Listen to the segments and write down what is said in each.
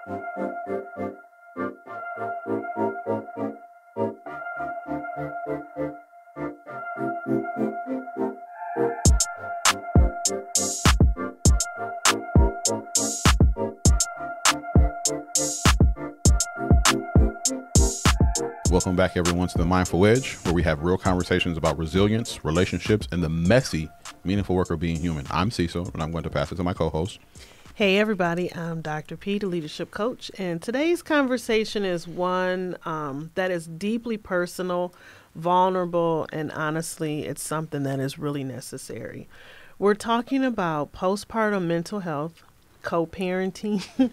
Welcome back, everyone, to the Mindful Edge, where we have real conversations about resilience, relationships, and the messy, meaningful work of being human. I'm Cecil, and I'm going to pass it to my co-host. Hey, everybody. I'm Dr. P, the leadership coach, and today's conversation is one that is deeply personal, vulnerable, and honestly, it's something that is really necessary. We're talking about postpartum mental health, co-parenting,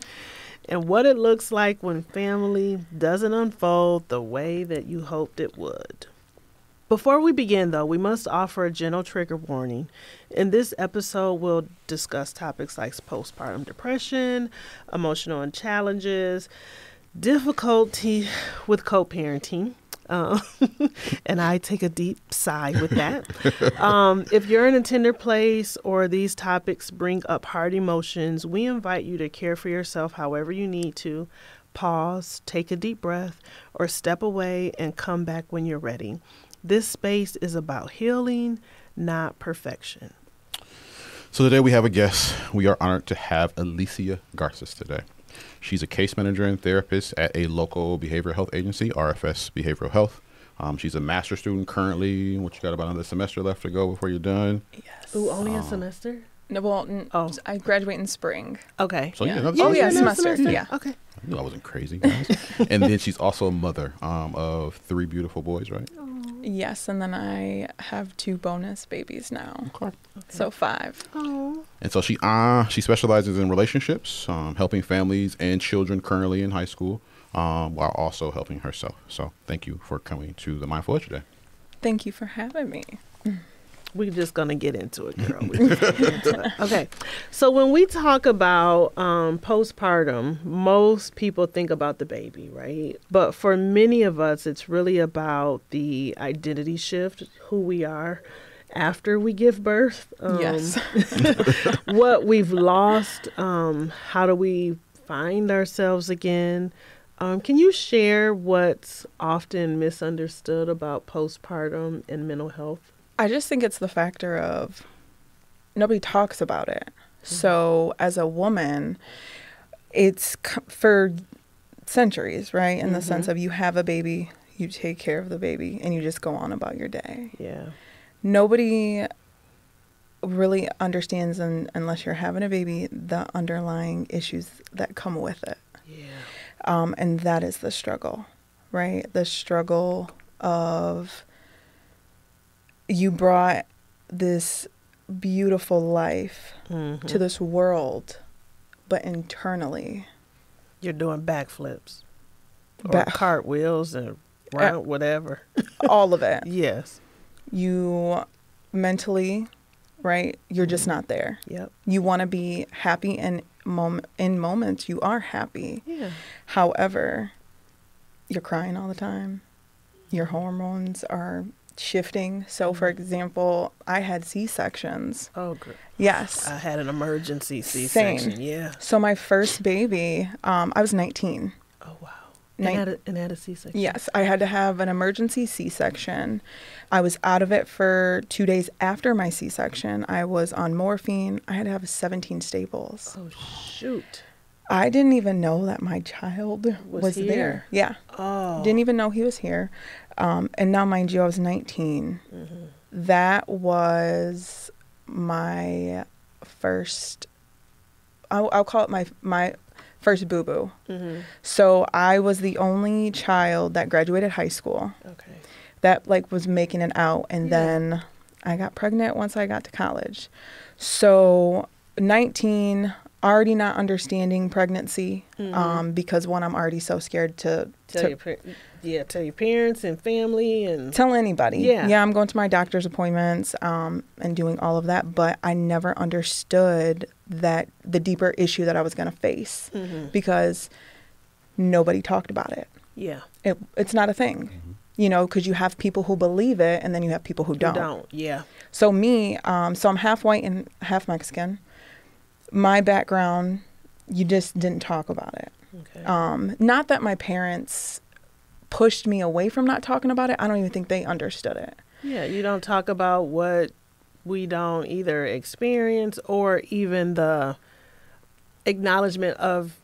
and what it looks like when family doesn't unfold the way that you hoped it would. Before we begin, though, we must offer a gentle trigger warning. In this episode, we'll discuss topics like postpartum depression, emotional challenges, difficulty with co-parenting, and I take a deep sigh with that. If you're in a tender place or these topics bring up hard emotions, we invite you to care for yourself however you need to. Pause, take a deep breath, or step away and come back when you're ready. This space is about healing, not perfection. So today we have a guest. We are honored to have Elicia Garces today. She's a case manager and therapist at a local behavioral health agency, RFS Behavioral Health. She's a master's student currently. You got about another semester left to go before you're done? Yes. Ooh, only a semester? No, well, I graduate in spring. Okay. So yeah. Another semester. Yeah. Okay. I knew I wasn't crazy, guys. And then she's also a mother of 3 beautiful boys, right? Yes, and then I have 2 bonus babies now. Okay. So 5. Oh. And so she specializes in relationships, helping families and children currently in high school, while also helping herself. So thank you for coming to the Mindful Edge today. Thank you for having me. We're just going to get into it, girl. Okay. So when we talk about postpartum, most people think about the baby, right? But for many of us, it's really about the identity shift, who we are after we give birth. Yes. What we've lost. How do we find ourselves again? Can you share what's often misunderstood about postpartum and mental health? I just think it's the factor of nobody talks about it. Mm-hmm. So as a woman, it's for centuries, right? In the sense of you have a baby, you take care of the baby, and you just go on about your day. Yeah. Nobody really understands, unless you're having a baby, the underlying issues that come with it. Yeah. And that is the struggle, right? The struggle of you brought this beautiful life to this world, but internally you're doing backflips or cartwheels and whatever. All of it. Yes. You mentally, right? You're just not there. Yep. You want to be happy, and in moments you are happy. Yeah. However, you're crying all the time. Your hormones are shifting. So, for example, I had C-sections. Oh, great. Yes. I had an emergency C-section. Same. Yeah. So my first baby, I was 19. Oh, wow. And had a C-section. Yes. I had to have an emergency C-section. I was out of it for 2 days after my C-section. I was on morphine. I had to have 17 staples. Oh, shoot. I didn't even know that my child was here. there. Yeah. Oh. Didn't even know he was here. And now, mind you, I was 19. That was my first, I'll call it my first boo-boo. So I was the only child that graduated high school. Okay. That was making it out. And then I got pregnant once I got to college. So 19, already not understanding pregnancy, because one, I'm already so scared to tell your parents and family and tell anybody. Yeah, I'm going to my doctor's appointments and doing all of that, but I never understood that the deeper issue that I was going to face because nobody talked about it. Yeah, it's not a thing. You know, because you have people who believe it, and then you have people who don't. Yeah. So me, so I'm half white and half Mexican. My background you just didn't talk about it. Okay. Not that my parents pushed me away from not talking about it. I don't even think they understood it. Yeah, you don't talk about what we don't either experience or even the acknowledgement of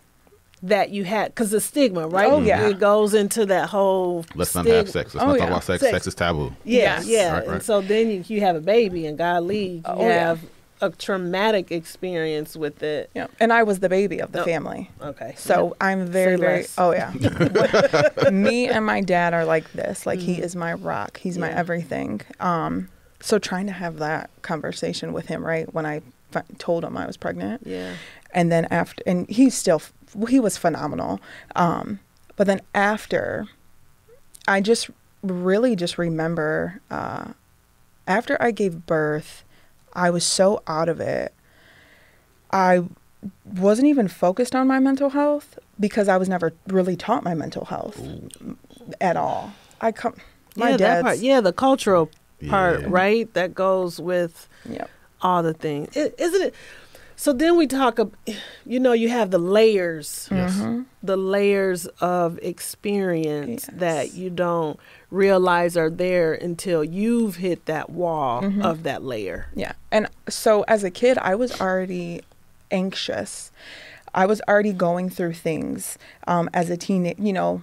that you had, because the stigma, right? Oh, yeah. It goes into that whole Let's not have sex. Let's not talk about sex. Sex. Sex is taboo. Yeah, Yes. yeah. Right, right. And so then you have a baby, and God lead, you have a traumatic experience with it. Yeah. And I was the baby of the Oh. family. Okay. So I'm very, Say very, less. oh yeah. Me and my dad are like this. Like he is my rock. He's my Yeah. everything. So trying to have that conversation with him, right, when I told him I was pregnant. Yeah. And then after, and he was phenomenal. But then after, I just really just remember, after I gave birth, I was so out of it. I wasn't even focused on my mental health because I was never really taught my mental health at all. My Yeah, that dad's, part. Yeah, the cultural part, Yeah. right? That goes with Yep. all the things. Isn't it? So then we talk, you have the layers, Yes. the layers of experience Yes. that you don't realize are there until you've hit that wall of that layer. Yeah. And so as a kid, I was already anxious. I was already going through things as a teenager,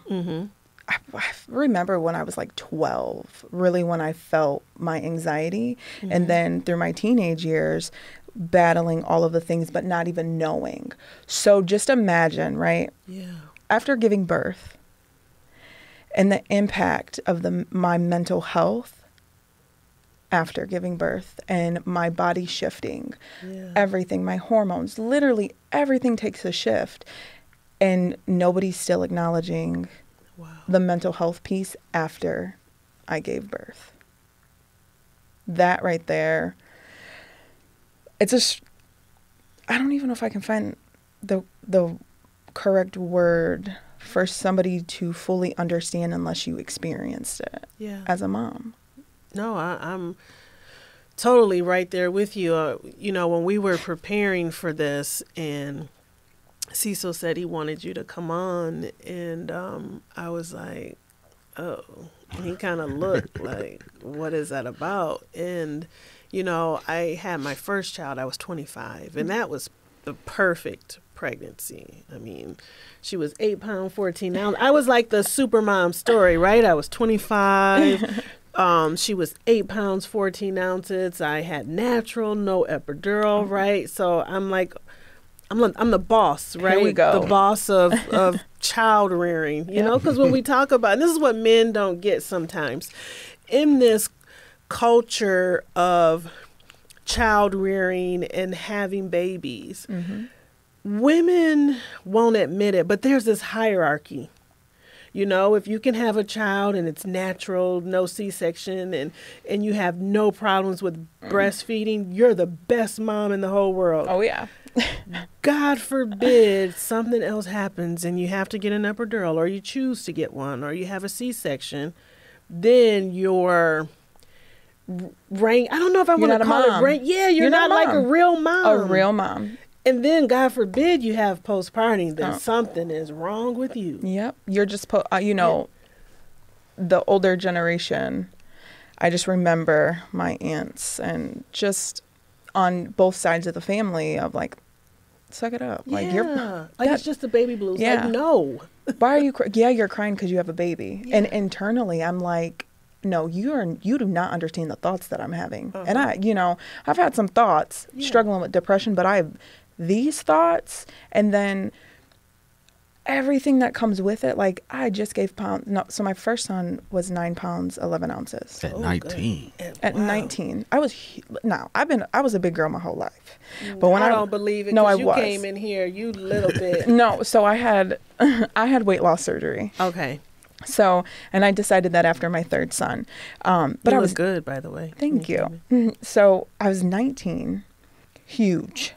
I remember when I was like 12, really when I felt my anxiety. And then through my teenage years, battling all of the things, but not even knowing. So just imagine, right? Yeah. After giving birth and the impact of my mental health after giving birth and my body shifting, Yeah. everything, my hormones, literally everything takes a shift. And nobody's still acknowledging Wow. the mental health piece after I gave birth. That right there, it's just, I don't even know if I can find the correct word for somebody to fully understand unless you experienced it Yeah. as a mom. No, I'm totally right there with you. When we were preparing for this and Cecil said he wanted you to come on, and I was like, oh, and he kind of looked like, what is that about? And, I had my first child, I was 25, and that was the perfect pregnancy. I mean, she was 8 pounds, 14 ounces. I was like the super mom story, right? I was 25. She was 8 pounds, 14 ounces. I had natural, no epidural, right? So I'm like, I'm the boss, right? Here we go. The boss of child rearing, because when we talk about, and this is what men don't get sometimes, in this culture of child rearing and having babies, women won't admit it, but there's this hierarchy. If you can have a child and it's natural, no C-section, and you have no problems with breastfeeding, you're the best mom in the whole world. Oh, yeah. God forbid something else happens and you have to get an epidural, or you choose to get one, or you have a C-section, then you're rank. I don't know if I want to call it rank. Yeah, you're not like a real mom. A real mom. And then, God forbid, you have postpartum, then something is wrong with you. Yep. You're just, the older generation, I just remember my aunts and just on both sides of the family of like, suck it up. Like it's just the baby blues. Yeah. Like, no. Why are you, you're crying because you have a baby. Yeah. And internally I'm like, no, you do not understand the thoughts that I'm having. And I've had some thoughts struggling with depression, but I have these thoughts and then everything that comes with it. Like I just gave so my first son was 9 pounds, 11 ounces. At 19. At 19. I was a big girl my whole life. But when I don't believe it. No, I you was. came in here, you little bit. No, so I had weight loss surgery. Okay. So, and I decided that after my third son. But I was was good, by the way. Thank you. So I was 19, huge.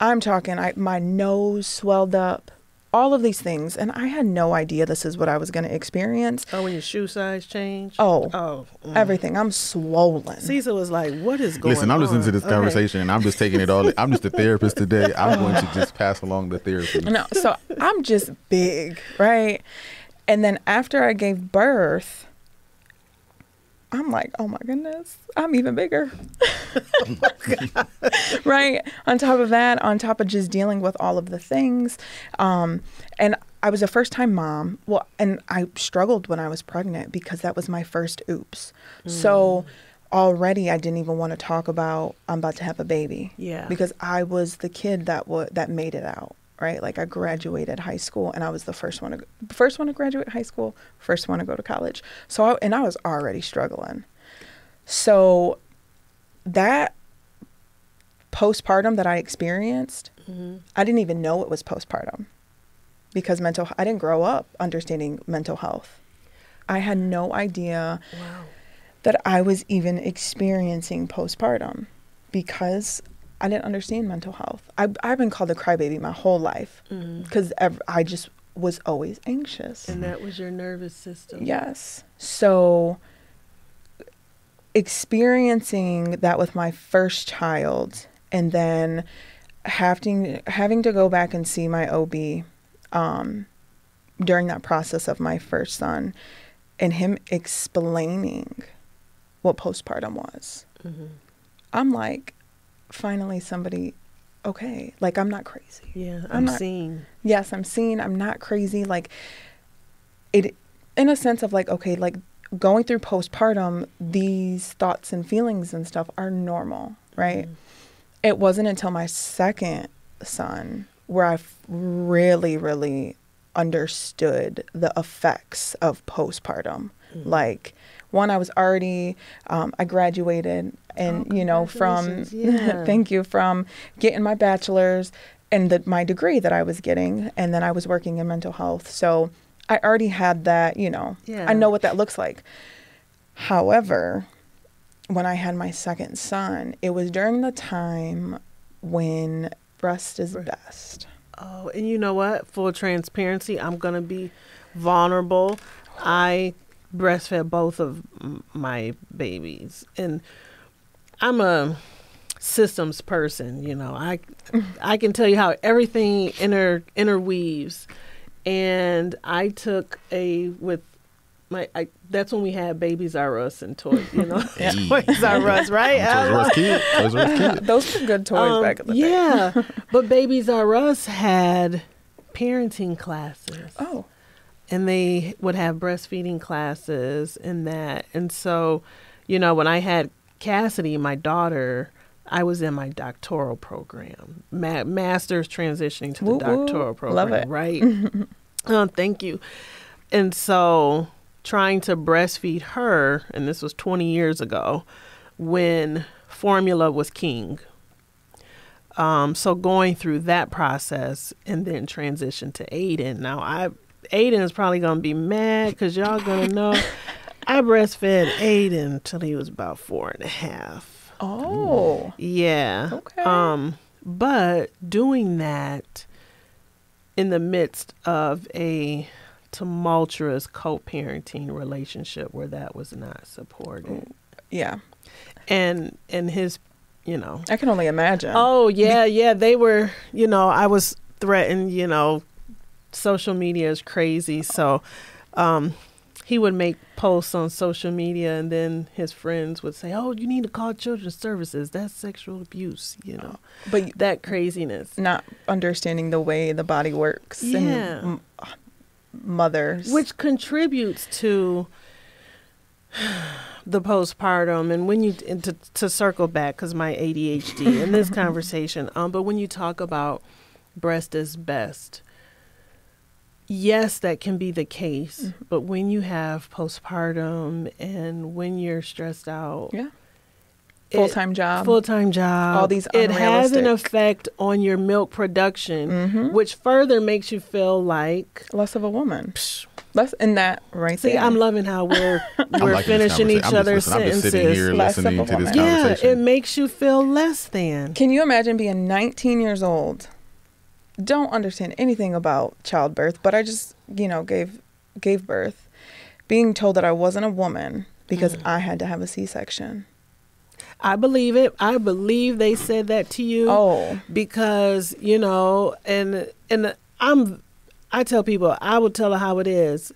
I'm talking, my nose swelled up all of these things. And I had no idea this is what I was going to experience. Oh, when your shoe size changed? Oh, everything. I'm swollen. Cecil was like, what is going on? Listen, I'm listening to this conversation and I'm just taking it all. I'm just a therapist today. I'm going to just pass along the therapy. No, so I'm just big, right? And then after I gave birth, I'm like, oh my goodness, I'm even bigger. Right? On top of that, on top of just dealing with all of the things. And I was a first time mom. Well, and I struggled when I was pregnant because that was my first oops. So already I didn't even want to talk about I'm about to have a baby. Yeah. Because I was the kid that made it out. Right, like I graduated high school, and I was the first one to graduate high school, first one to go to college. So, I was already struggling. So, that postpartum that I experienced, I didn't even know it was postpartum, because I didn't grow up understanding mental health. I had no idea that I was even experiencing postpartum, because I didn't understand mental health. I've been called a crybaby my whole life because I just was always anxious. And that was your nervous system. Yes. So experiencing that with my first child, and then having to go back and see my OB during that process of my first son, and him explaining what postpartum was. I'm like, finally somebody, okay, like I'm not crazy. Yeah, I'm seen. Yes, I'm seen. I'm not crazy. Like it, in a sense of like, okay, like going through postpartum, these thoughts and feelings and stuff are normal, right? It wasn't until my second son where I really, really understood the effects of postpartum. Like, one, I was already, I graduated and, from, thank you, from getting my bachelor's and my degree that I was getting. And then I was working in mental health. So I already had that, I know what that looks like. However, when I had my second son, it was during the time when breast is best. Oh, and you know what? Full transparency, I'm going to be vulnerable. I breastfed both of my babies, and I'm a systems person. I can tell you how everything interweaves, and I took that's when we had Babies R Us and toys, Toys R Us, right? Toys R Us Kid. Those were good toys back in the day. Yeah, but Babies R Us had parenting classes. Oh. And they would have breastfeeding classes and that. And so, when I had Cassidy, my daughter, I was in my doctoral program, master's transitioning to the doctoral program. Love it. Right? Thank you. And so trying to breastfeed her, and this was 20 years ago, when formula was king. So going through that process and then transition to Aiden. Now, Aiden is probably going to be mad because y'all going to know I breastfed Aiden till he was about 4.5. Oh. Yeah. Okay. But doing that in the midst of a tumultuous co-parenting relationship where that was not supported. Yeah. And his, I can only imagine. Oh, yeah. They were, I was threatened, social media is crazy. So he would make posts on social media, and then his friends would say, oh, you need to call Children's Services. That's sexual abuse, But that craziness. Not understanding the way the body works. Yeah. And mothers. Which contributes to the postpartum. And when to circle back, because my ADHD in this conversation, but when you talk about breast is best, yes, that can be the case. But when you have postpartum and when you're stressed out, full-time job, all these it has an effect on your milk production, which further makes you feel like less of a woman. Less in that right. See, there. I'm loving how we're finishing each other's sentences. I'm just sitting here listening to this conversation. Yeah, it makes you feel less than. Can you imagine being 19 years old, don't understand anything about childbirth, but I just, gave birth, being told that I wasn't a woman because I had to have a C-section. I believe it. I believe they said that to you. Oh. Because, and I tell people, I would tell her how it is.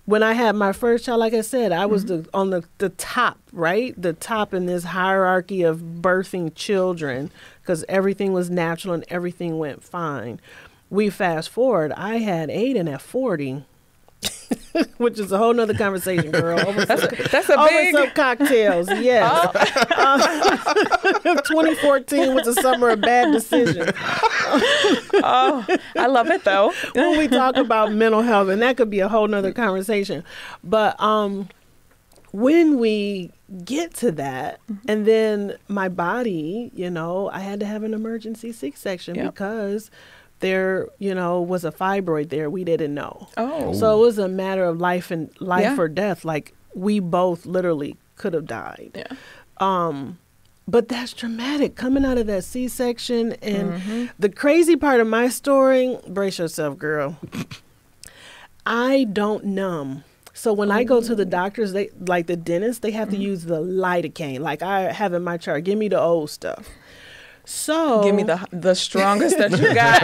When I had my first child, like I said, I was on the top, right? The top in this hierarchy of birthing children, because everything was natural and everything went fine. We fast forward, I had Aiden at 40. Which is a whole nother conversation, girl. That's a over big... some cocktails, yes. 2014 was the summer of bad decisions. Oh, I love it, though. When we talk about mental health, and that could be a whole nother conversation. But when we get to that, and then my body, I had to have an emergency C-section because there, was a fibroid there we didn't know. Oh. So it was a matter of life or death. Like, we both literally could have died. Yeah. But that's traumatic, coming out of that C-section. And the crazy part of my story, brace yourself, girl. I don't numb. So when I go to the doctors, like the dentist, they have to use the lidocaine. Like I have in my chart, give me the old stuff. So give me the strongest that you got.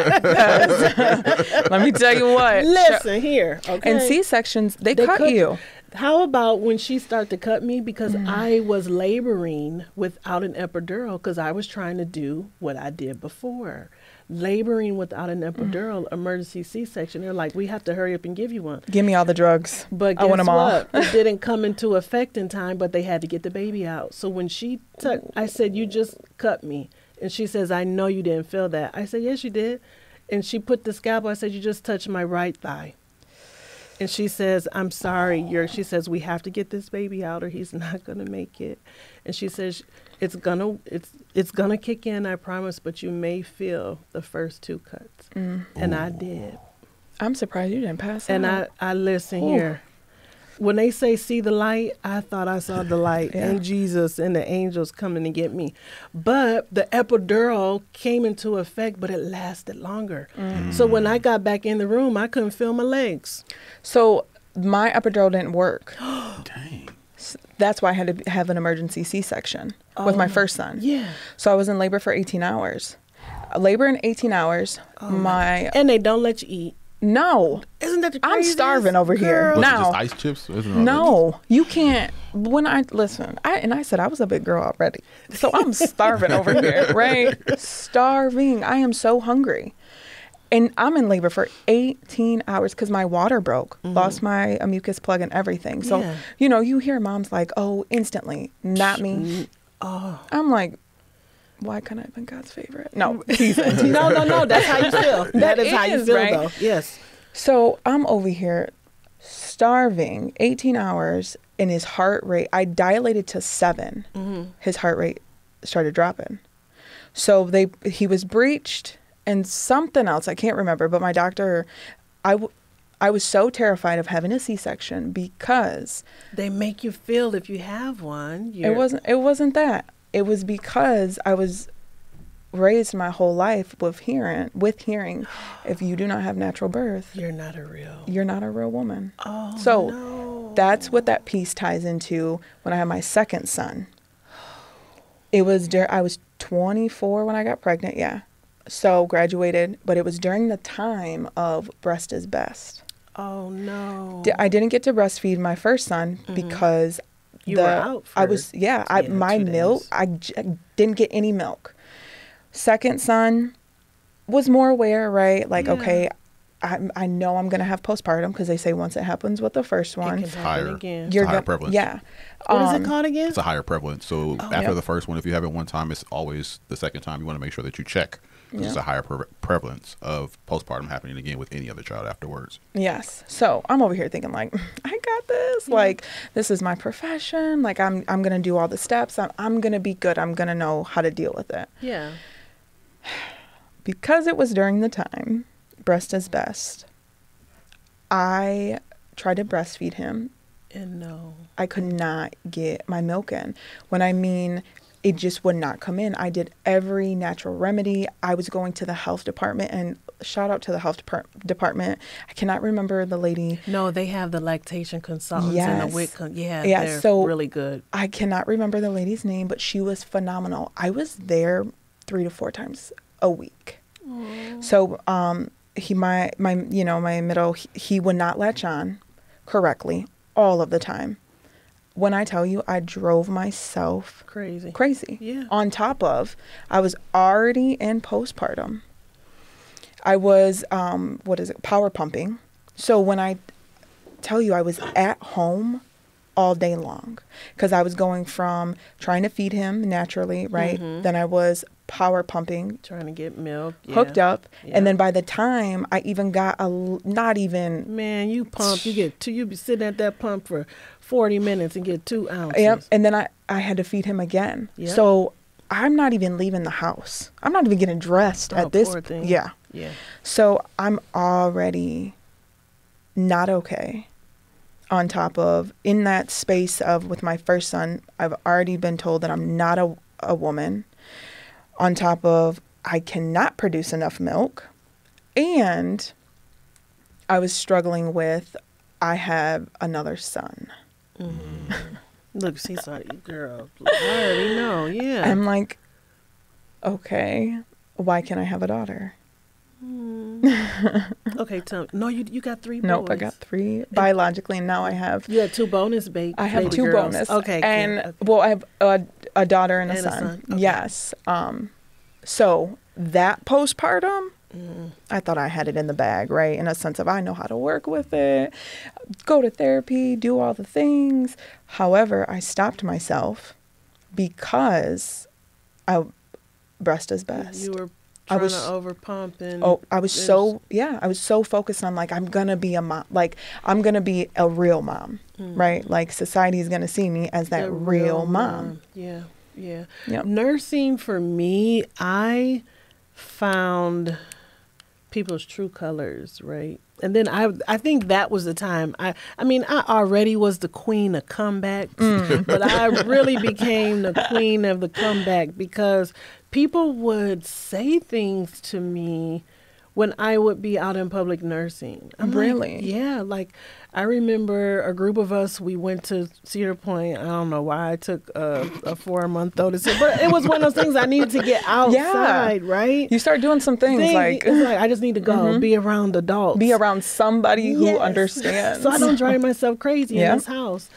Let me tell you what. Listen here, okay? And C-sections, they cut you. How about when she started to cut me, because I was laboring without an epidural, because I was trying to do what I did before. Laboring without an epidural, emergency C-section. They're like, we have to hurry up and give you one. Give me all the drugs. But I want them all. It didn't come into effect in time, but they had to get the baby out. So when she I said, you just cut me. And she says, I know you didn't feel that. I said, yes, you did. And she put the scalpel. I said, you just touched my right thigh. And she says, I'm sorry. She says, we have to get this baby out or he's not going to make it. And she says, it's gonna kick in, I promise, but you may feel the first 2 cuts. And I did. I'm surprised you didn't pass out. And I listen here. When they say see the light, I thought I saw the light and Jesus and the angels coming to get me. But the epidural came into effect, but it lasted longer. So when I got back in the room, I couldn't feel my legs. So my epidural didn't work. Dang. That's why I had to have an emergency C-section with my first son. Yeah. So I was in labor for 18 hours. Labor in 18 hours. And they don't let you eat. No. Isn't that the I'm craziest? starving over here. Was it Now, just ice chips? no, you can't. When I said I was a big girl already. So I'm starving over here, right? Starving. I am so hungry. And I'm in labor for 18 hours because my water broke, lost my mucus plug and everything. So, you hear moms like, oh, instantly, not me. I'm like, why can't I have been God's favorite? No, teasing. No. That's how you feel. That is how you feel, right? though. Yes. So I'm over here starving 18 hours and his heart rate, I dilated to 7. His heart rate started dropping. So he was breached and something else. I can't remember, but my doctor, I was so terrified of having a C-section because they make you feel if you have one. It wasn't that. It was because I was raised my whole life with hearing, if you do not have natural birth, you're not a real woman. So that's what that piece ties into when I had my second son. I was 24 when I got pregnant. Yeah. So graduated, but it was during the time of breast is best. Oh no. I didn't get to breastfeed my first son because you were out for my milk, I didn't get any milk. Second son was more aware, right? Like, okay, I know I'm going to have postpartum because they say once it happens with the first one, it can happen again. It's a higher prevalence. Yeah. What is it called again? It's a higher prevalence. So after the first one, if you have it one time, it's always the second time. You want to make sure that you check. There's a higher prevalence of postpartum happening again with any other child afterwards. Yes. So I'm over here thinking like, I got this. Like, this is my profession. Like, I'm going to do all the steps. I'm going to be good. I'm going to know how to deal with it. Yeah. Because it was during the time, breast is best, I tried to breastfeed him. And no. I could not get my milk in. When I mean it just would not come in. I did every natural remedy. I was going to the health department, and shout out to the health department. I cannot remember the lady. No, they have the lactation consultants Yes. and the WIC. They're so really good. I cannot remember the lady's name, but she was phenomenal. I was there 3 to 4 times a week. Aww. So my middle, he would not latch on correctly all of the time. When I tell you, I drove myself crazy. Yeah. On top of, I was already in postpartum. I was, power pumping. So when I tell you, I was at home all day long, because I was going from trying to feed him naturally, right? Mm-hmm. Then I was power pumping, trying to get milk, hooked up. Yeah. And then by the time I even got man, you pump, you be sitting at that pump for 40 minutes and get 2 ounces. Yep. And then I had to feed him again. Yep. So I'm not even leaving the house. I'm not even getting dressed at this. Poor thing. Yeah. Yeah. So I'm already not okay. On top of, in that space of, with my first son, I've already been told that I'm not a woman. On top of, I cannot produce enough milk. And I was struggling with, I have another son. Mm-hmm. Look, she's like, girl, I already know, yeah. I'm like, okay, why can't I have a daughter? Okay, tell me. No, you got 3 boys. Nope, I got 3 biologically, and now I have. You had 2 bonus babies. I have 2 girls. bonus. Okay, and okay. well, I have a daughter and a son. Okay. Yes. So that postpartum, I thought I had it in the bag, right? In a sense of, I know how to work with it, go to therapy, do all the things. However, I stopped myself because breast is best. You were trying to overpump and I was so focused on, like, I'm gonna be a mom, like I'm gonna be a real mom, right? Like, society is gonna see me as that real mom. Yeah. Yep. Nursing, for me, I found people's true colors, right? And then I think that was the time. I mean, I already was the queen of comebacks, but I really became the queen of the comeback, because people would say things to me when I would be out in public nursing. I'm really? Like, yeah. Like, I remember a group of us, we went to Cedar Point. I don't know why I took a 4-month notice, but it was one of those things I needed to get outside, right? You start doing some things like I just need to go be around adults. Be around somebody who understands. So I don't drive myself crazy in this house.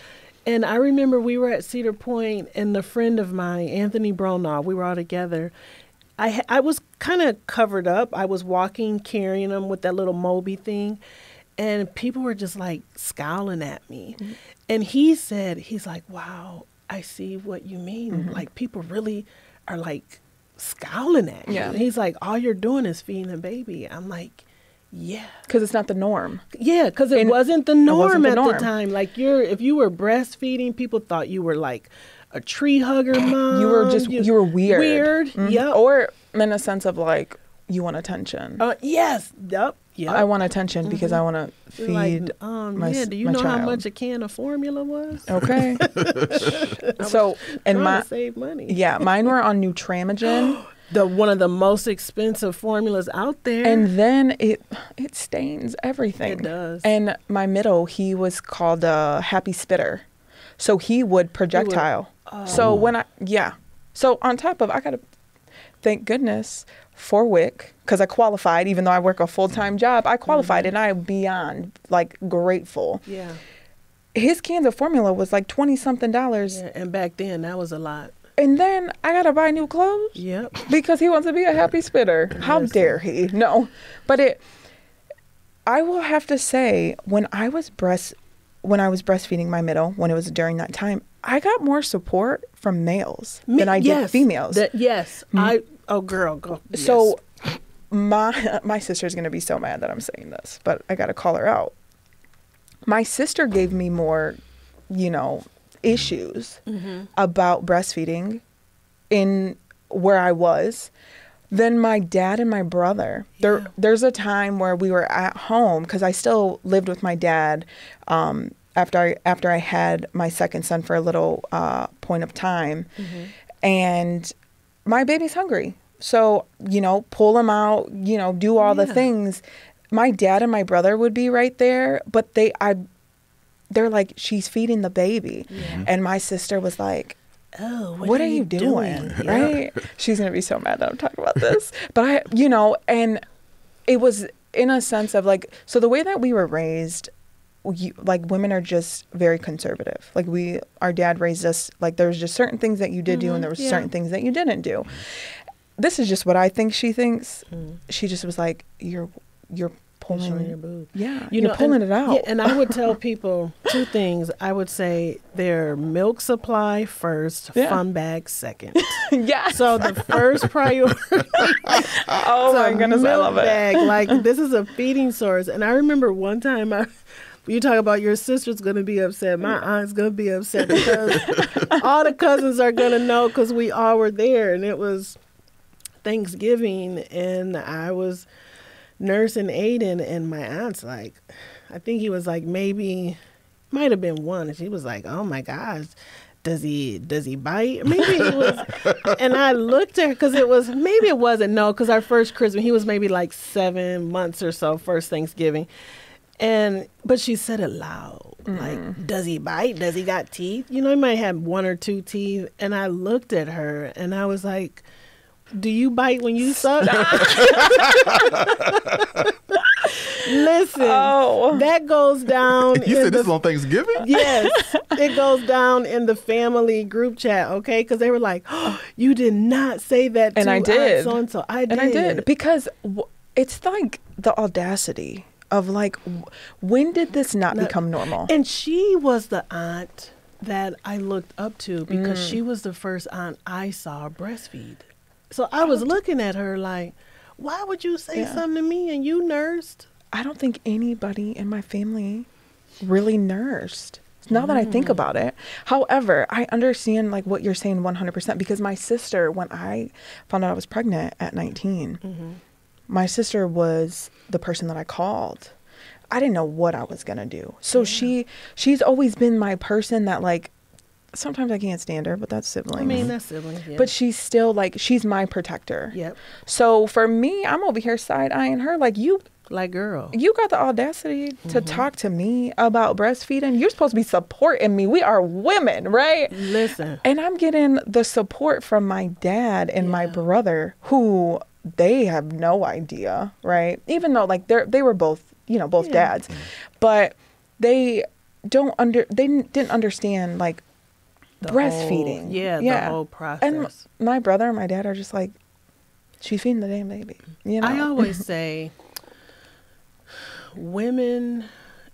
And I remember we were at Cedar Point, and a friend of mine, Anthony Bronaugh, we were all together. I was kind of covered up. I was walking, carrying him with that little Moby thing. And people were just like scowling at me. Mm-hmm. And he's like, wow, I see what you mean. Mm-hmm. Like, people really are like scowling at you. And he's like, all you're doing is feeding a baby. I'm like, yeah. Because it's not the norm. Yeah, because it wasn't the norm at the time. Like, if you were breastfeeding, people thought you were like a tree hugger mom. You were weird. Weird, mm-hmm. Or in a sense of, like, you want attention. Yes, yep. I want attention because I want to feed my do you know child. how much a can of formula was? Okay. So, and to save money. Yeah, mine were on Nutramigen. One of the most expensive formulas out there. And then it stains everything. It does. And my middle, he was called a happy spitter. So he would projectile. So So on top of, I got to thank goodness for WIC, because I qualified, even though I work a full-time job, I qualified, and I'm beyond, like, grateful. Yeah. His cans of formula was like $20-something. Yeah, and back then, that was a lot. And then I got to buy new clothes. Yep. Because he wants to be a happy spitter. How dare he? No. But I will have to say, when I was breastfeeding my middle, when it was during that time, I got more support from males than I did females. Oh, girl, go. So my sister's going to be so mad that I'm saying this, but I got to call her out. My sister gave me more, issues about breastfeeding in where I was than my dad and my brother. Yeah. There's a time where we were at home, because I still lived with my dad after I had my second son for a little point of time. and my baby's hungry. So, pull him out, do all the things. My dad and my brother would be right there, but they're like, she's feeding the baby. Yeah. And my sister was like, oh, what are you doing? Right? She's going to be so mad that I'm talking about this. But and it was in a sense of like, so the way that we were raised, like women are just very conservative. Like our dad raised us, like there was just certain things that you did do and there was certain things that you didn't do. This is just what I think she thinks. She just was like, you're pulling your boob. Yeah, you're pulling it out. Yeah, and I would tell people two things. I would say their milk supply first, fun bag second. Yeah. So the first priority. Oh my goodness, I love it. Bag. Like this is a feeding source. And I remember one time you talk about your sister's going to be upset. My aunt's going to be upset because all the cousins are going to know because we all were there. And it was Thanksgiving and I was nursing Aiden and my aunt's like, I think he was like maybe, might have been one. And she was like, oh my gosh, does he bite? Maybe he was. And I looked at her because maybe it wasn't. No, because our first Christmas, he was maybe like 7 months or so, first Thanksgiving. But she said it loud, like, does he bite? Does he got teeth? He might have 1 or 2 teeth. And I looked at her and I was like, do you bite when you suck? Listen, that goes down. You said this is on Thanksgiving? Yes, it goes down in the family group chat, okay? Because they were like, oh, you did not say that to and I did. So-and-so. I did. And I did. Because it's like the audacity of like, when did this not become normal? And she was the aunt that I looked up to because she was the first aunt I saw breastfeed. So I was looking at her like, why would you say something to me and you nursed? I don't think anybody in my family really nursed. Now that I think about it. However, I understand like what you're saying 100% because my sister, when I found out I was pregnant at 19, my sister was the person that I called. I didn't know what I was going to do. So she's always been my person that like, sometimes I can't stand her, but that's siblings. I mean, that's siblings, yeah. But she's still like, she's my protector. Yep. So for me, I'm over here side-eyeing her like, girl, you got the audacity to talk to me about breastfeeding. You're supposed to be supporting me. We are women, right? Listen. And I'm getting the support from my dad and my brother who they have no idea, right? Even though like they were both, both dads, but they didn't understand like breastfeeding. The whole process. And my brother and my dad are just like, she's feeding the damn baby. I always say women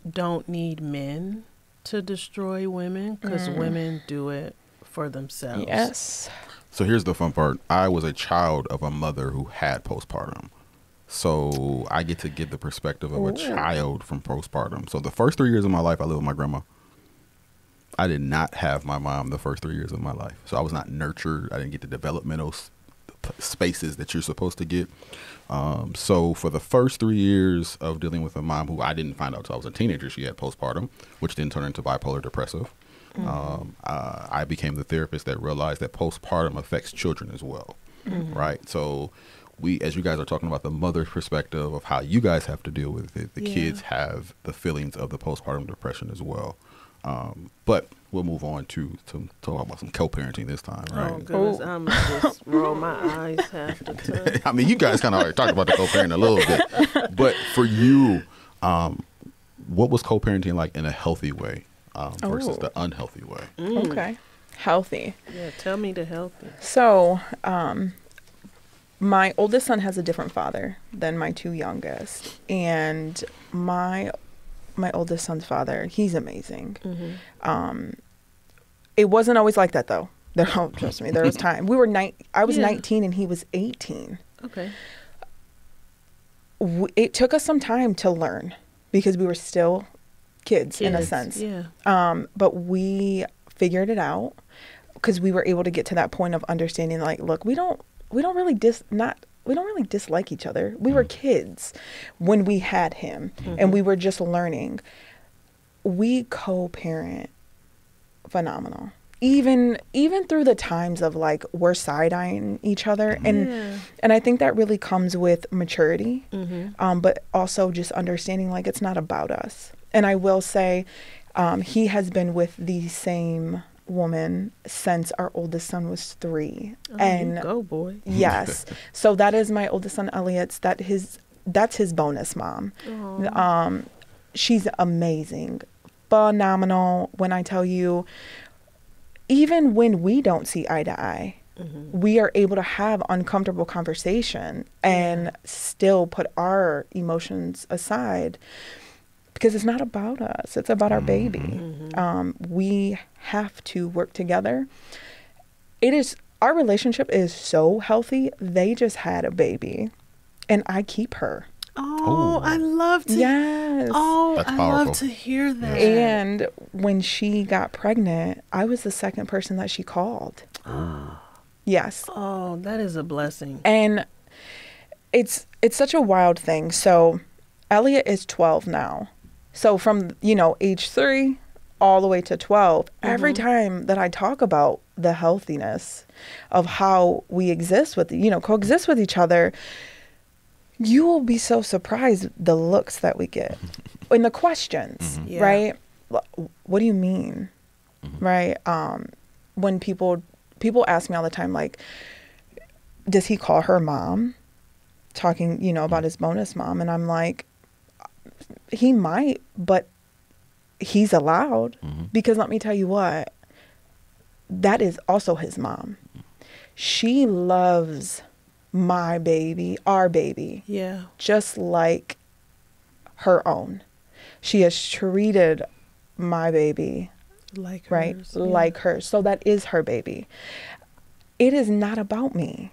don't need men to destroy women because women do it for themselves. Yes. So here's the fun part. I was a child of a mother who had postpartum. So I get to give the perspective of a child from postpartum. So the first 3 years of my life, I lived with my grandma. I did not have my mom the first 3 years of my life. So I was not nurtured. I didn't get the developmental spaces that you're supposed to get. So for the first 3 years of dealing with a mom who I didn't find out until I was a teenager, she had postpartum, which then turned into bipolar depressive. I became the therapist that realized that postpartum affects children as well. Right. So as you guys are talking about the mother's perspective of how you guys have to deal with it, the kids have the feelings of the postpartum depression as well. But we'll move on to talk about some co-parenting this time, right? Oh, goodness. I'm just roll my eyes half the time. I mean, you guys kind of already talked about the co-parenting a little bit. But for you, what was co-parenting like in a healthy way versus the unhealthy way? Okay. Healthy. Yeah, tell me the healthy. So, my oldest son has a different father than my 2 youngest. And my oldest son's father, he's amazing. It wasn't always like that though. Trust me, there was time. I was 19 and he was 18. Okay. It took us some time to learn because we were still kids in a sense. Yeah. But we figured it out because we were able to get to that point of understanding like, look, we don't really dislike each other. We were kids when we had him and we were just learning. We co-parent phenomenal. even through the times of like we're side-eyeing each other, and I think that really comes with maturity, but also just understanding like it's not about us. And I will say he has been with the same woman since our oldest son was 3. And go boy. Yes. So that is my oldest son, Elliot's. That's his bonus mom. She's amazing, phenomenal. When I tell you, even when we don't see eye to eye, we are able to have uncomfortable conversation and still put our emotions aside, because it's not about us. It's about our baby. We have to work together. Our relationship is so healthy. They just had a baby and I keep her. Oh, I love to. Yes. Oh, That's I powerful. love to hear that. And when she got pregnant, I was the second person that she called. Yes. Oh, that is a blessing. And it's such a wild thing. So Elliot is 12 now. So from, age 3 all the way to 12, every time that I talk about the healthiness of how we coexist with each other, you will be so surprised the looks that we get and the questions, right? What do you mean? Right? When people ask me all the time, like, does he call her mom? Talking, about his bonus mom. And I'm like, he might, but he's allowed, because let me tell you what, that is also his mom. She loves my baby, our baby, just like her own. She has treated my baby like hers, like hers. So that is her baby. It is not about me.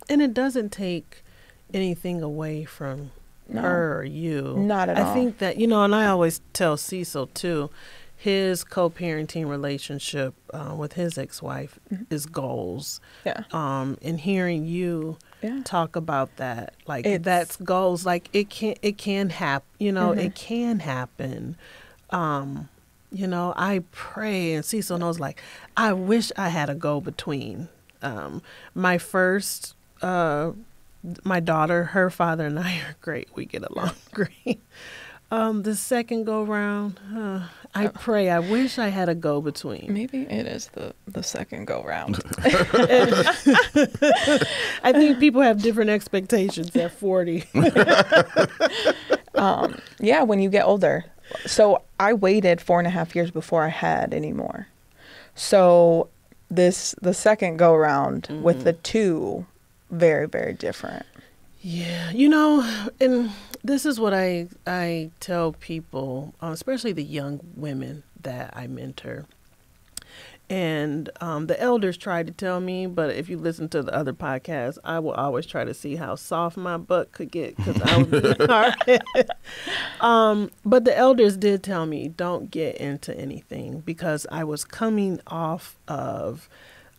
And it doesn't take anything away from her or you. Not at all. I think that, and I always tell Cecil too, his co-parenting relationship with his ex-wife is goals. And hearing you talk about that, like that's goals. Like it can happen. It can happen. I pray, and Cecil knows. Like, I wish I had a go-between. My first. My daughter, her father and I are great. We get along great. The second go round, I pray. I wish I had a go between. Maybe it is the second go round. I think people have different expectations at 40. When you get older. So I waited 4.5 years before I had any more. So the second go round with the 2, very, very different. Yeah. And this is what I tell people, especially the young women that I mentor. And the elders try to tell me, but if you listen to the other podcasts, I will always try to see how soft my butt could get, because I was really hard. But the elders did tell me, don't get into anything, because I was coming off of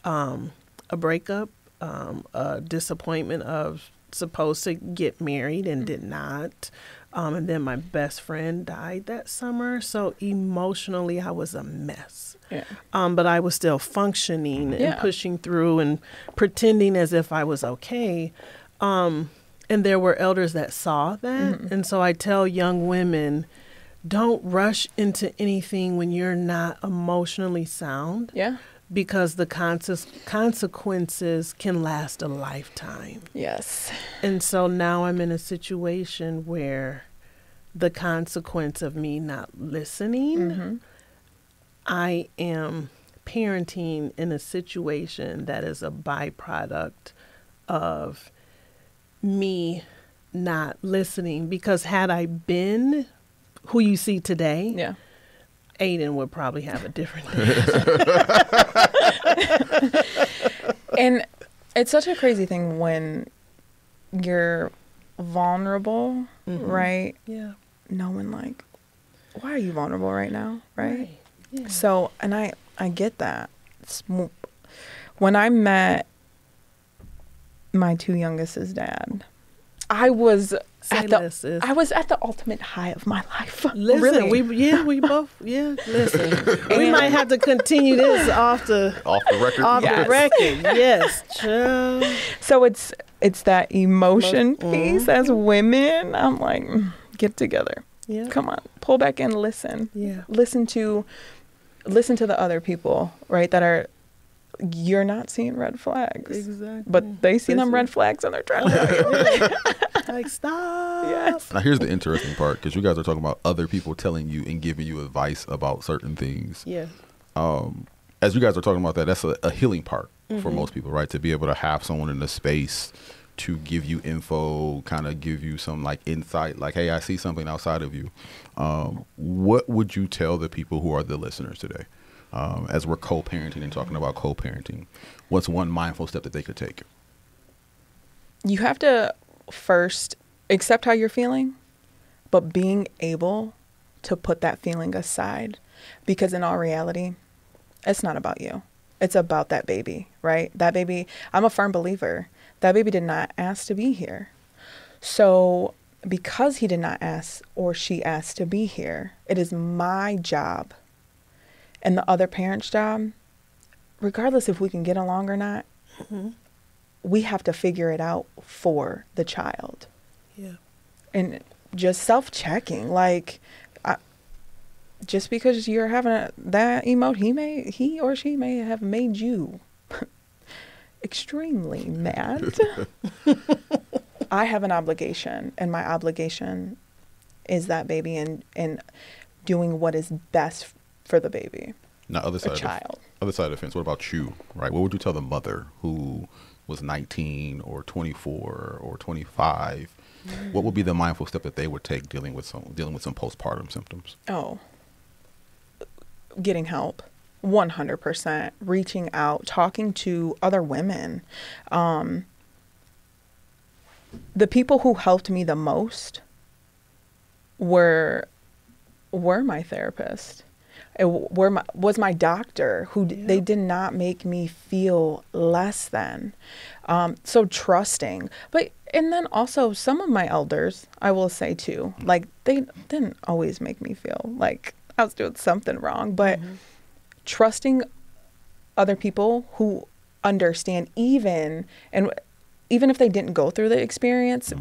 a breakup, a disappointment of supposed to get married and did not. And then my best friend died that summer. So emotionally, I was a mess. But I was still functioning and pushing through and pretending as if I was okay. And there were elders that saw that. And so I tell young women, don't rush into anything when you're not emotionally sound. Because the consequences can last a lifetime. Yes. And so now I'm in a situation where the consequence of me not listening, I am parenting in a situation that is a byproduct of me not listening. Because had I been who you see today, Aiden would probably have a different day. And it's such a crazy thing when you're vulnerable, right? No one like, why are you vulnerable right now, right? So, and I get that. When I met my 2 youngest's dad, I was Say at the less, sis. I was at the ultimate high of my life. Listen, really. we both, listen. We might have to continue this off the record. Yes. record. Yes, child. So it's that emotion piece as women. I'm like, get together. Yeah. Come on, pull back and listen. Yeah. Listen to the other people, right? That are, you're not seeing red flags. Exactly. But they see them red flags and they're trying to Like, stop. Yes. Now, here's the interesting part, because you guys are talking about other people telling you and giving you advice about certain things. Yeah. As you guys are talking about that, that's a healing part for most people, right? To be able to have someone in the space to give you info, kind of give you some like insight, like, hey, I see something outside of you. What would you tell the people who are the listeners today? As we're co-parenting and talking about co-parenting, what's one mindful step that they could take? You have to first accept how you're feeling, but being able to put that feeling aside, because in all reality, it's not about you. It's about that baby, right? That baby, I'm a firm believer, that baby did not ask to be here. So because he did not ask or she asked to be here, it is my job and the other parent's job, regardless if we can get along or not, we have to figure it out for the child. Yeah. And just self-checking, like, just because you're having that emote, he or she may have made you extremely mad. I have an obligation, and my obligation is that baby and doing what is best for the baby. Now, other side of the fence, what about you, right? What would you tell the mother who was 19 or 24 or 25? What would be the mindful step that they would take dealing with some postpartum symptoms? Oh, getting help, 100%. Reaching out, talking to other women. The people who helped me the most were my therapist. Was my doctor, who they did not make me feel less than. So trusting. And then also some of my elders, I will say too, like, they didn't always make me feel like I was doing something wrong, but trusting other people who understand, even if they didn't go through the experience,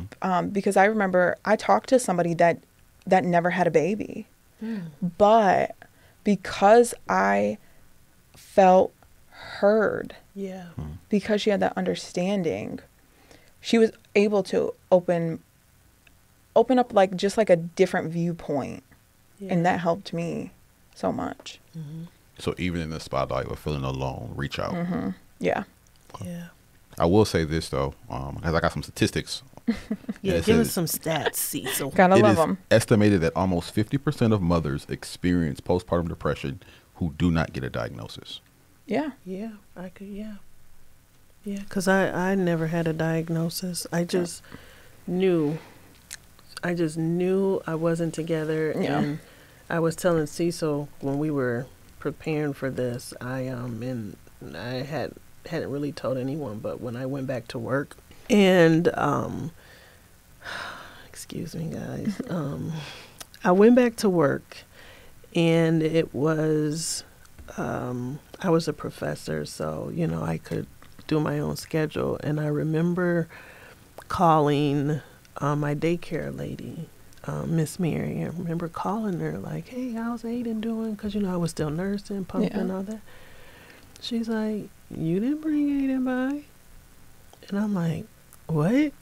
because I remember I talked to somebody that never had a baby, but because I felt heard, because she had that understanding, she was able to open up like just like a different viewpoint, and that helped me so much. So even in the spotlight or feeling alone, reach out. Yeah. Yeah. I will say this though, because I got some statistics. Yeah, give us some stats, Cecil. Gotta love It them. is estimated that almost 50% of mothers experience postpartum depression who do not get a diagnosis. Yeah. Yeah, I could, yeah, because I never had a diagnosis. I just knew I wasn't together. And I was telling Cecil when we were preparing for this, I hadn't really told anyone, but when I went back to work and excuse me guys, I went back to work, and it was I was a professor, so I could do my own schedule. And I remember calling my daycare lady, Miss Mary. I remember calling her like, hey, how's Aiden doing? Because I was still nursing, pumping, and all that. She's like, you didn't bring Aiden by? And I'm like, what?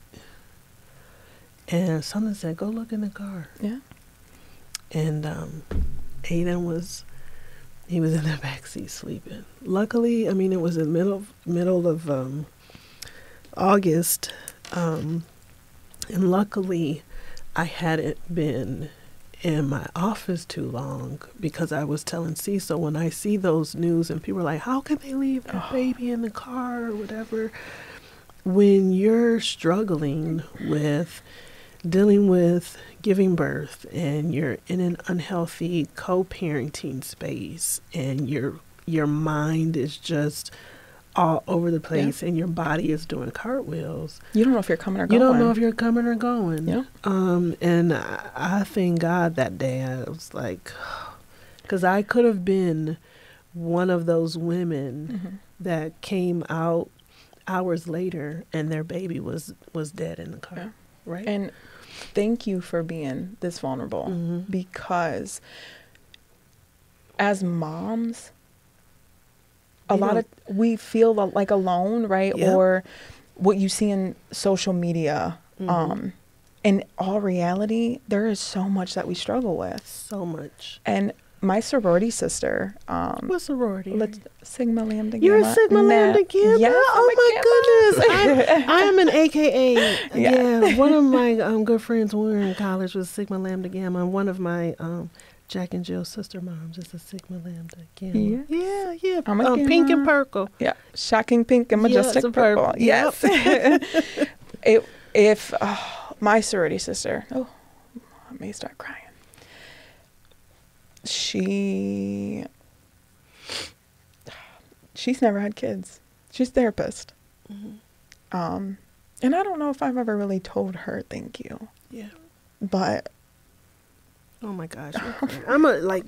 And something said, go look in the car. Yeah. And Aiden was in the backseat sleeping. Luckily, it was in the middle of August. And luckily, I hadn't been in my office too long, because I was telling Cecil, when I see those news and people are like, how can they leave that baby in the car or whatever? When you're struggling with dealing with giving birth, and you're in an unhealthy co-parenting space, and your mind is just all over the place and your body is doing cartwheels. You don't know if you're coming or going. You don't know if you're coming or going. Yeah. And I thank God that day. I was like, because I could have been one of those women that came out hours later and their baby was dead in the car. Right. And thank you for being this vulnerable, because as moms, we feel like alone, right? Yep. Or what you see in social media. In all reality, there is so much that we struggle with. So much. And my sorority sister, what sorority? Sigma Lambda Gamma. You're a Sigma Lambda Gamma? Yes, oh my goodness. I am an AKA. Yeah. One of my good friends when we were in college was Sigma Lambda Gamma. And one of my Jack and Jill's sister moms is a Sigma Lambda Gamma. Yes. Yeah. I'm a Pink Gamma. and purple. Yeah. Shocking pink and majestic purple. Yes. If my sorority sister, I may start crying. She's never had kids. She's a therapist. And I don't know if I've ever really told her thank you. Yeah. But oh my gosh.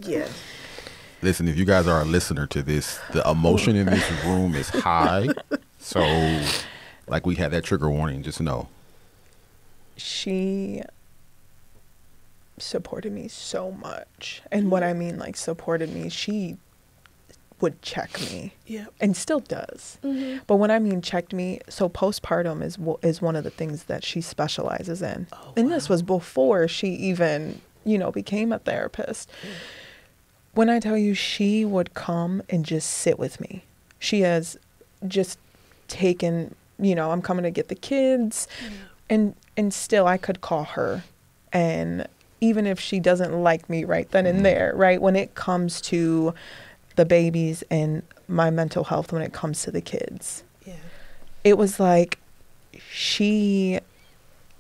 Yeah. Listen, if you guys are a listener to this, the emotion in this room is high. So, like, we had that trigger warning, just know. She supported me so much. And what I mean, like, supported me, she would check me. Yeah. And still does. But when I mean checked me, so postpartum is one of the things that she specializes in. And this was before she even, became a therapist. When I tell you, she would come and just sit with me. She has just taken, I'm coming to get the kids. And still I could call her. And even if she doesn't like me right then and there, right? When it comes to the babies and my mental health, when it comes to the kids, it was like she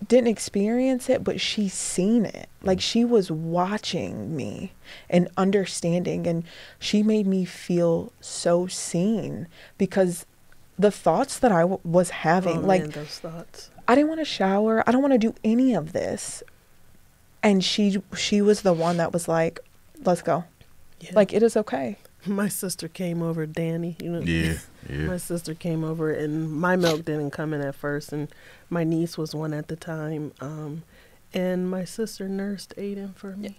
didn't experience it, but she's seen it. Like, she was watching me and understanding, and she made me feel so seen, because the thoughts that I was having, those thoughts. I didn't want to shower. I don't want to do any of this. And she was the one that was like, let's go. Yeah. Like, it is okay. My sister came over, Danny. Yeah. My sister came over, and my milk didn't come in at first, and my niece was one at the time. And my sister nursed Aiden for me.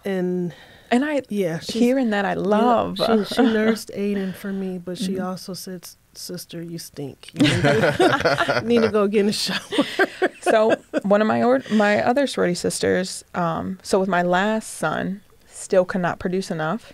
And I hearing that, I love. She nursed Aiden for me, but she also said, "Sister, you stink. You need to go get in the shower." So one of my other sorority sisters, so with my last son, still could not produce enough.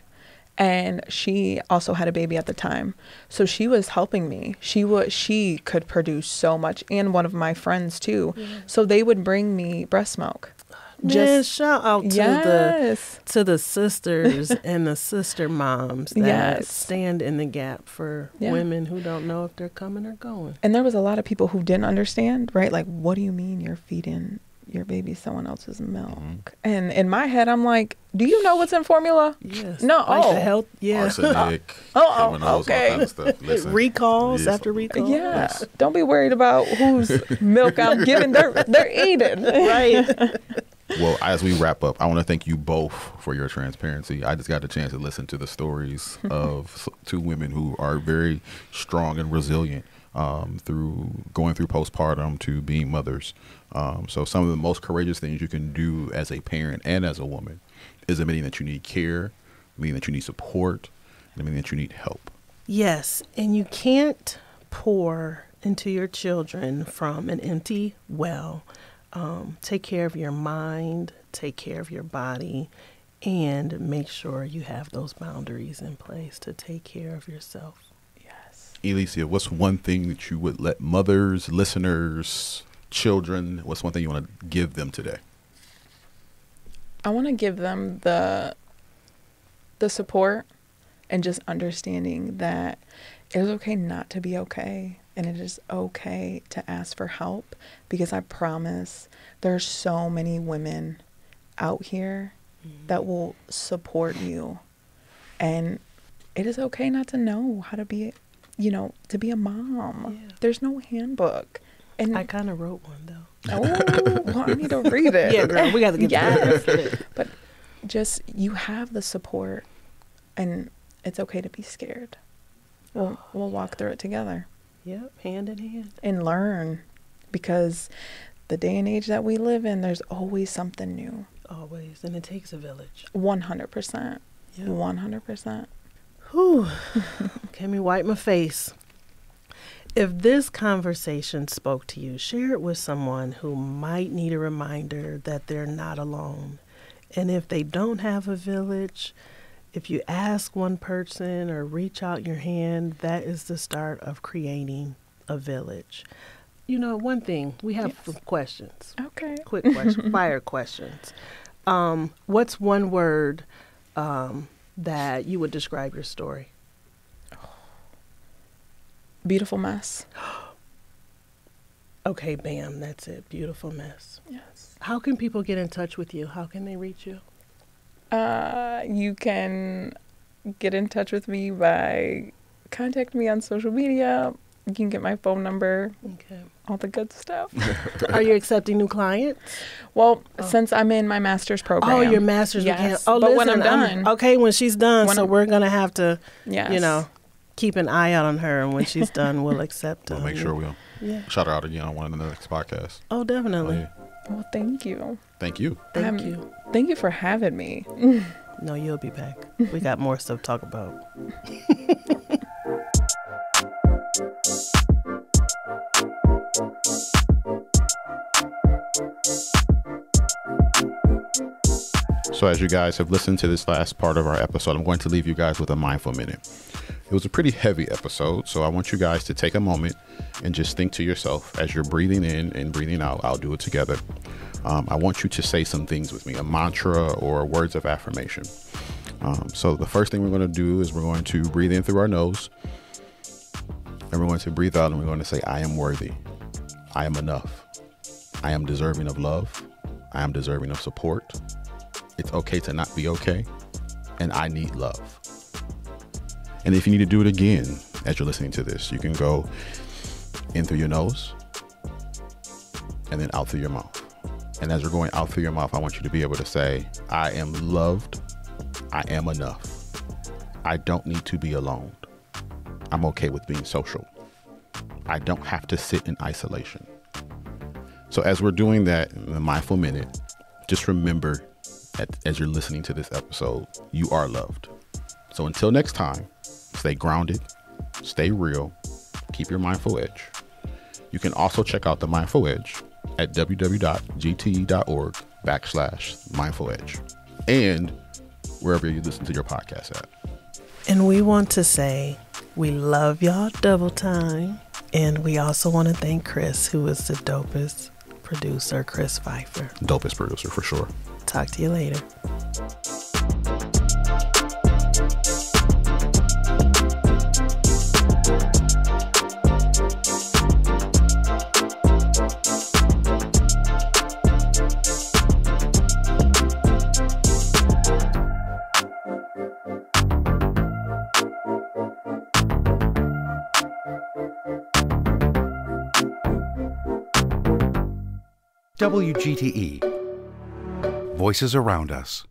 And she also had a baby at the time. So she was helping me. She could produce so much. And one of my friends too. Yeah. So they would bring me breast milk. Man, shout out to the sisters and the sister moms that stand in the gap for women who don't know if they're coming or going. And there was a lot of people who didn't understand, right? Like, what do you mean you're feeding your baby someone else's milk? And in my head, I'm like, do you know what's in formula? Yes. No. Like the health. Yeah. Arsenic. Okay. All kind of stuff. Listen, recalls after recalls. Yeah. Don't be worried about whose milk I'm giving. They're eating. Right. Well, as we wrap up, I want to thank you both for your transparency. I just got a chance to listen to the stories of two women who are very strong and resilient through going through postpartum to being mothers. So some of the most courageous things you can do as a parent and as a woman is admitting that you need care, admitting that you need support, and admitting that you need help. Yes, and you can't pour into your children from an empty well. Take care of your mind, take care of your body, and make sure you have those boundaries in place to take care of yourself. Yes. Elicia, what's one thing that you would let mothers, listeners, children, what's one thing you want to give them today? I want to give them the support and just understanding that it is okay not to be okay. And it is okay to ask for help, because I promise there's so many women out here that will support you. And it is okay not to know how to be, to be a mom. Yeah. There's no handbook. And I kind of wrote one though. oh, well, I need to read it. Yeah, girl, we got to get yes. to it. But just, you have the support, and it's okay to be scared. We'll walk through it together. Yep, hand in hand. And learn, because the day and age that we live in, there's always something new. Always, and it takes a village. 100%. Yep. 100%. Whew. Let me wipe my face. If this conversation spoke to you, share it with someone who might need a reminder that they're not alone. And if they don't have a village, if you ask one person or reach out your hand, that is the start of creating a village. One thing, we have some questions. Okay. Quick question, fire questions. What's one word that you would describe your story? Beautiful mess. Okay, bam, that's it. Beautiful mess. Yes. How can people get in touch with you? How can they reach you? You can get in touch with me by contacting me on social media. You can get my phone number. Okay. All the good stuff. Are you accepting new clients? Well, since I'm in my master's program. Oh, your master's. Yes. Oh, but listen, when I'm done. okay, when she's done, so we're going to have to, yes. Keep an eye out on her. And when she's done, we'll accept her. We'll make sure we'll shout her out again on one of the next podcasts. Oh, definitely. Oh, yeah. Well, thank you. Thank you. Thank you. Thank you for having me. No, you'll be back. We got more stuff to talk about. So as you guys have listened to this last part of our episode, I'm going to leave you guys with a mindful minute. It was a pretty heavy episode, so I want you guys to take a moment and just think to yourself as you're breathing in and breathing out. I'll do it together. I want you to say some things with me, a mantra or words of affirmation. So the first thing we're going to do is we're going to breathe in through our nose, and we're going to breathe out, and we're going to say, I am worthy. I am enough. I am deserving of love. I am deserving of support. It's okay to not be okay. And I need love. And if you need to do it again as you're listening to this, you can go in through your nose and then out through your mouth. And as you're going out through your mouth, I want you to be able to say, I am loved. I am enough. I don't need to be alone. I'm okay with being social. I don't have to sit in isolation. So as we're doing that in the mindful minute, just remember as you're listening to this episode, you are loved. So until next time, stay grounded, stay real, keep your mindful edge. You can also check out the Mindful Edge at www.gte.org/mindful edge and wherever you listen to your podcast at. And we want to say we love y'all double time. And we also want to thank Chris, who is the dopest producer, Chris Pfeiffer. Dopest producer for sure. Talk to you later. WGTE. Voices around us.